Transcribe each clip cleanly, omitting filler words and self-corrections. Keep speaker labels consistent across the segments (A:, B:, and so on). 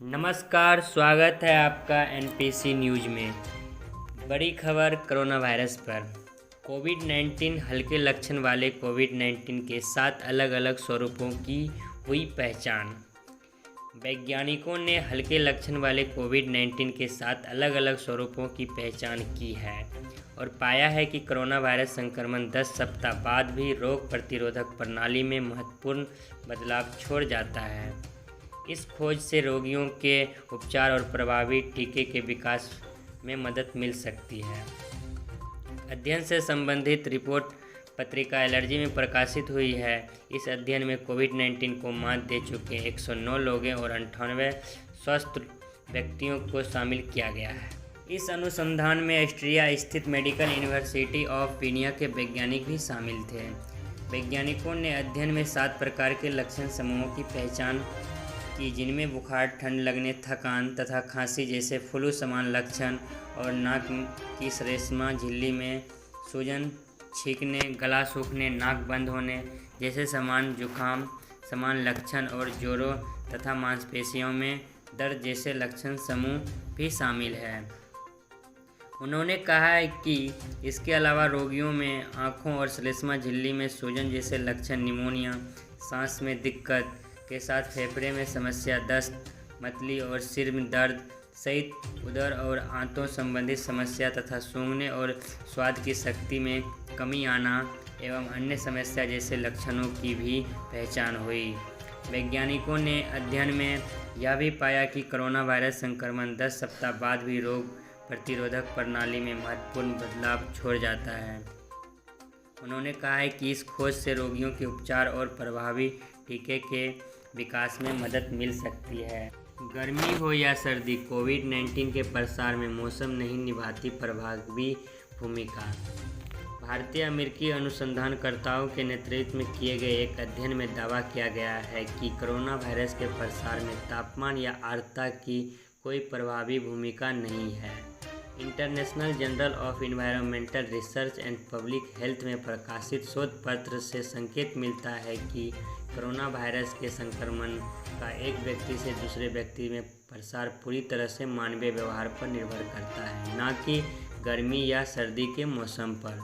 A: नमस्कार, स्वागत है आपका एनपीसी न्यूज में। बड़ी खबर कोरोना वायरस पर। कोविड-19 हल्के लक्षण वाले कोविड-19 के 7 अलग अलग स्वरूपों की हुई पहचान। वैज्ञानिकों ने हल्के लक्षण वाले कोविड-19 के 7 अलग अलग स्वरूपों की पहचान की है और पाया है कि कोरोना वायरस संक्रमण 10 सप्ताह बाद भी रोग प्रतिरोधक प्रणाली में महत्वपूर्ण बदलाव छोड़ जाता है। इस खोज से रोगियों के उपचार और प्रभावी टीके के विकास में मदद मिल सकती है। अध्ययन से संबंधित रिपोर्ट पत्रिका एलर्जी में प्रकाशित हुई है। इस अध्ययन में कोविड-19 को मात दे चुके 109 लोगों और 98 स्वस्थ व्यक्तियों को शामिल किया गया है। इस अनुसंधान में ऑस्ट्रिया स्थित मेडिकल यूनिवर्सिटी ऑफ वीनिया के वैज्ञानिक भी शामिल थे। वैज्ञानिकों ने अध्ययन में 7 प्रकार के लक्षण समूहों की पहचान की, जिनमें बुखार, ठंड लगने, थकान तथा खांसी जैसे फ्लू समान लक्षण और नाक की श्लेष्मा झिल्ली में सूजन, छींकने, गला सूखने, नाक बंद होने जैसे जुकाम समान लक्षण और जोड़ों तथा मांसपेशियों में दर्द जैसे लक्षण समूह भी शामिल है। उन्होंने कहा है कि इसके अलावा रोगियों में आँखों और श्लेष्मा झिल्ली में सूजन जैसे लक्षण, निमोनिया, सांस में दिक्कत के साथ फेफड़े में समस्या, दस्त, मतली और सिर में दर्द सहित उदर और आंतों संबंधित समस्या तथा सूंघने और स्वाद की शक्ति में कमी आना एवं अन्य समस्या जैसे लक्षणों की भी पहचान हुई। वैज्ञानिकों ने अध्ययन में यह भी पाया कि कोरोना वायरस संक्रमण 10 सप्ताह बाद भी रोग प्रतिरोधक प्रणाली में महत्वपूर्ण बदलाव छोड़ जाता है। उन्होंने कहा है कि इस खोज से रोगियों के उपचार और प्रभावी टीके के विकास में मदद मिल सकती है। गर्मी हो या सर्दी, कोविड-19 के प्रसार में मौसम नहीं निभाती प्रभावी भूमिका। भारतीय अमेरिकी अनुसंधानकर्ताओं के नेतृत्व में किए गए एक अध्ययन में दावा किया गया है कि कोरोना वायरस के प्रसार में तापमान या आर्द्रता की कोई प्रभावी भूमिका नहीं है। International journal of environmental research and public health में प्रकाशित शोध पत्र से संकेत मिलता है कि कोरोना वायरस के संक्रमण का एक व्यक्ति से दूसरे व्यक्ति में प्रसार पूरी तरह से मानवीय व्यवहार पर निर्भर करता है, न कि गर्मी या सर्दी के मौसम पर।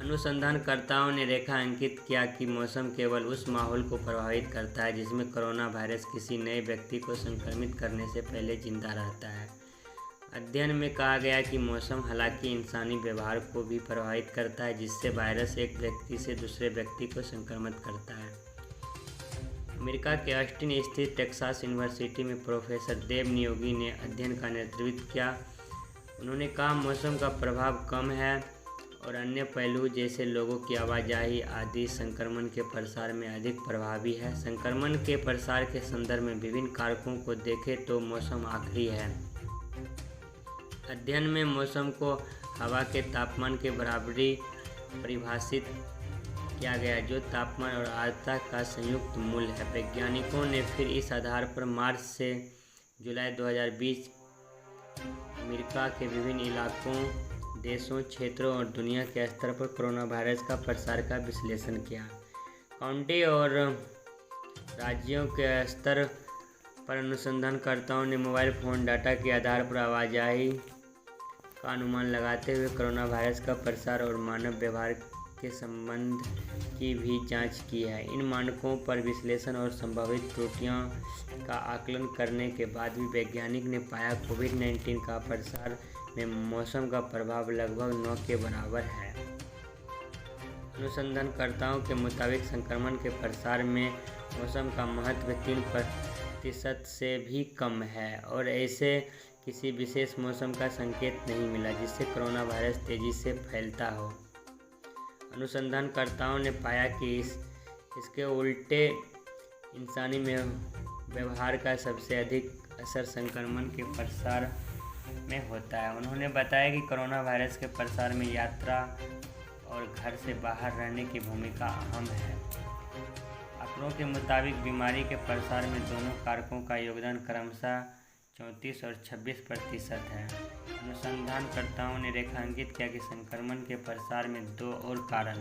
A: अनुसंधानकर्ताओं ने रेखांकित किया कि मौसम केवल उस माहौल को प्रभावित करता है जिसमें कोरोना वायरस किसी नए व्यक्ति को संक्रमित करने से पहले जिंदा रहता है। अध्ययन में कहा गया कि मौसम हालांकि इंसानी व्यवहार को भी प्रभावित करता है, जिससे वायरस एक व्यक्ति से दूसरे व्यक्ति को संक्रमित करता है। अमेरिका के ऑस्टिन स्थित टेक्सास यूनिवर्सिटी में प्रोफेसर देव नियोगी ने अध्ययन का नेतृत्व किया। उन्होंने कहा, मौसम का प्रभाव कम है और अन्य पहलू जैसे लोगों की आवाजाही आदि संक्रमण के प्रसार में अधिक प्रभावी है। संक्रमण के प्रसार के संदर्भ में विभिन्न कारकों को देखें तो मौसम आखिरी है। अध्ययन में मौसम को हवा के तापमान के बराबरी परिभाषित किया गया, जो तापमान और आर्द्रता का संयुक्त मूल्य है। वैज्ञानिकों ने फिर इस आधार पर मार्च से जुलाई 2020 अमेरिका के विभिन्न इलाकों, देशों, क्षेत्रों और दुनिया के स्तर पर कोरोना वायरस का प्रसार का विश्लेषण किया। काउंटी और राज्यों के स्तर पर अनुसंधानकर्ताओं ने मोबाइल फ़ोन डाटा के आधार पर आवाजाही का अनुमान लगाते हुए कोरोना वायरस का प्रसार और मानव व्यवहार के संबंध की भी जांच की है। इन मानकों पर विश्लेषण और संभावित त्रुटियों का आकलन करने के बाद भी वैज्ञानिक ने पाया कोविड-19 का प्रसार में मौसम का प्रभाव लगभग 9 के बराबर है। अनुसंधानकर्ताओं के मुताबिक संक्रमण के प्रसार में मौसम का महत्व 3% से भी कम है और ऐसे किसी विशेष मौसम का संकेत नहीं मिला जिससे कोरोना वायरस तेजी से फैलता हो। अनुसंधानकर्ताओं ने पाया कि इसके उल्टे इंसानी व्यवहार का सबसे अधिक असर संक्रमण के प्रसार में होता है। उन्होंने बताया कि कोरोना वायरस के प्रसार में यात्रा और घर से बाहर रहने की भूमिका अहम है। आंकड़ों के मुताबिक बीमारी के प्रसार में दोनों कारकों का योगदान क्रमशः 34 और 26% है। अनुसंधानकर्ताओं ने रेखांकित किया कि संक्रमण के प्रसार में 2 और कारण,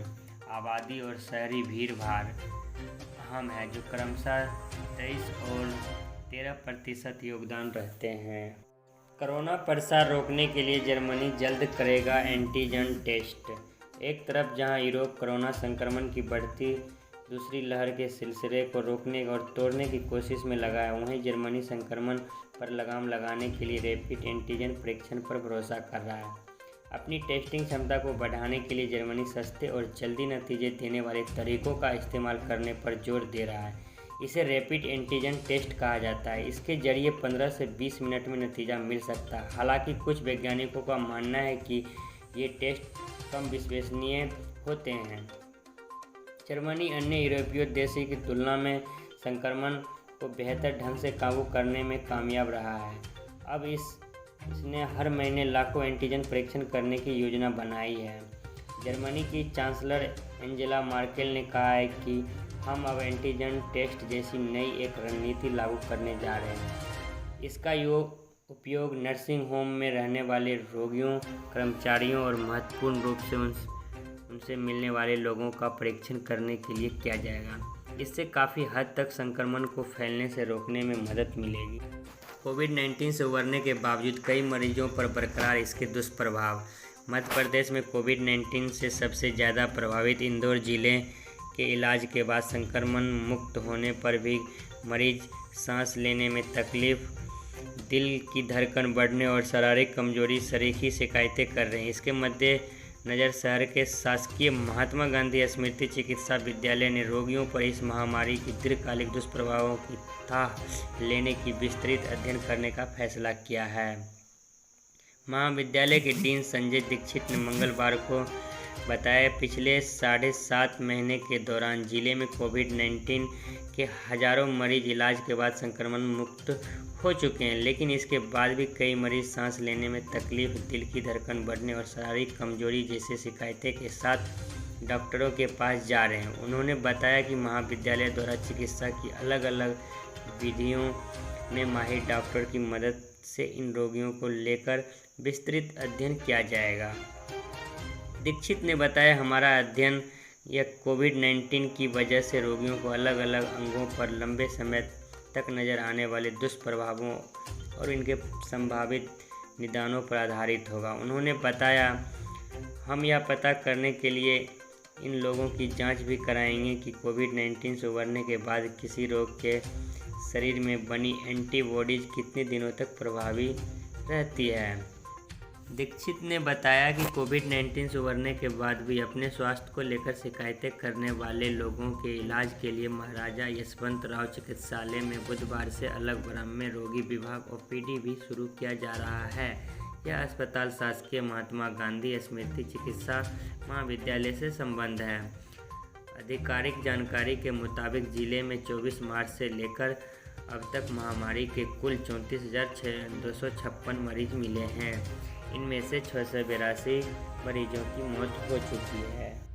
A: आबादी और शहरी भीड़ भाड़, अहम है, जो क्रमशः 23 और 13% योगदान रहते हैं। कोरोना प्रसार रोकने के लिए जर्मनी जल्द करेगा एंटीजन टेस्ट। एक तरफ जहां यूरोप कोरोना संक्रमण की बढ़ती दूसरी लहर के सिलसिले को रोकने और तोड़ने की कोशिश में लगा है, वहीं जर्मनी संक्रमण पर लगाम लगाने के लिए रैपिड एंटीजन परीक्षण पर भरोसा कर रहा है। अपनी टेस्टिंग क्षमता को बढ़ाने के लिए जर्मनी सस्ते और जल्दी नतीजे देने वाले तरीकों का इस्तेमाल करने पर जोर दे रहा है। इसे रैपिड एंटीजन टेस्ट कहा जाता है। इसके जरिए 15 से 20 मिनट में नतीजा मिल सकता है। हालांकि कुछ वैज्ञानिकों का मानना है कि ये टेस्ट कम विश्वसनीय होते हैं। जर्मनी अन्य यूरोपीय देशों की तुलना में संक्रमण को बेहतर ढंग से काबू करने में कामयाब रहा है। अब इसने हर महीने लाखों एंटीजन परीक्षण करने की योजना बनाई है। जर्मनी की चांसलर एंजेला मार्केल ने कहा है कि हम अब एंटीजन टेस्ट जैसी नई एक रणनीति लागू करने जा रहे हैं। इसका उपयोग नर्सिंग होम में रहने वाले रोगियों, कर्मचारियों और महत्वपूर्ण रूप से उनसे मिलने वाले लोगों का परीक्षण करने के लिए किया जाएगा। इससे काफ़ी हद तक संक्रमण को फैलने से रोकने में मदद मिलेगी। कोविड-19 से उबरने के बावजूद कई मरीजों पर बरकरार इसके दुष्प्रभाव। मध्य प्रदेश में कोविड-19 से सबसे ज़्यादा प्रभावित इंदौर जिले के इलाज के बाद संक्रमण मुक्त होने पर भी मरीज सांस लेने में तकलीफ, दिल की धड़कन बढ़ने और शारीरिक कमजोरी सरीखी शिकायतें कर रहे हैं। इसके मद्देनज़र शहर के शासकीय महात्मा गांधी स्मृति चिकित्सा विद्यालय ने रोगियों पर इस महामारी की दीर्घकालिक दुष्प्रभावों की थाह लेने की विस्तृत अध्ययन करने का फैसला किया है। महाविद्यालय के डीन संजय दीक्षित ने मंगलवार को बताया, पिछले 7.5 महीने के दौरान जिले में कोविड-19 के हजारों मरीज इलाज के बाद संक्रमण मुक्त हो चुके हैं, लेकिन इसके बाद भी कई मरीज सांस लेने में तकलीफ, दिल की धड़कन बढ़ने और शारीरिक कमजोरी जैसी शिकायतें के साथ डॉक्टरों के पास जा रहे हैं। उन्होंने बताया कि महाविद्यालय द्वारा चिकित्सा की अलग अलग विधियों में माहिर डॉक्टर की मदद से इन रोगियों को लेकर विस्तृत अध्ययन किया जाएगा। दीक्षित ने बताया, हमारा अध्ययन यह कोविड-19 की वजह से रोगियों को अलग अलग अंगों पर लंबे समय तक नज़र आने वाले दुष्प्रभावों और इनके संभावित निदानों पर आधारित होगा। उन्होंने बताया, हम यह पता करने के लिए इन लोगों की जांच भी कराएंगे कि कोविड-19 से उबरने के बाद किसी रोग के शरीर में बनी एंटीबॉडीज कितने दिनों तक प्रभावी रहती है। दीक्षित ने बताया कि कोविड-19 से उबरने के बाद भी अपने स्वास्थ्य को लेकर शिकायतें करने वाले लोगों के इलाज के लिए महाराजा यशवंतराव चिकित्सालय में बुधवार से अलग ब्रह्म में रोगी विभाग OPD भी शुरू किया जा रहा है। यह अस्पताल शासकीय महात्मा गांधी स्मृति चिकित्सा महाविद्यालय से संबद्ध है। आधिकारिक जानकारी के मुताबिक जिले में 24 मार्च से लेकर अब तक महामारी के कुल 34,256 मरीज मिले हैं। इनमें से 682 मरीजों की मौत हो चुकी है।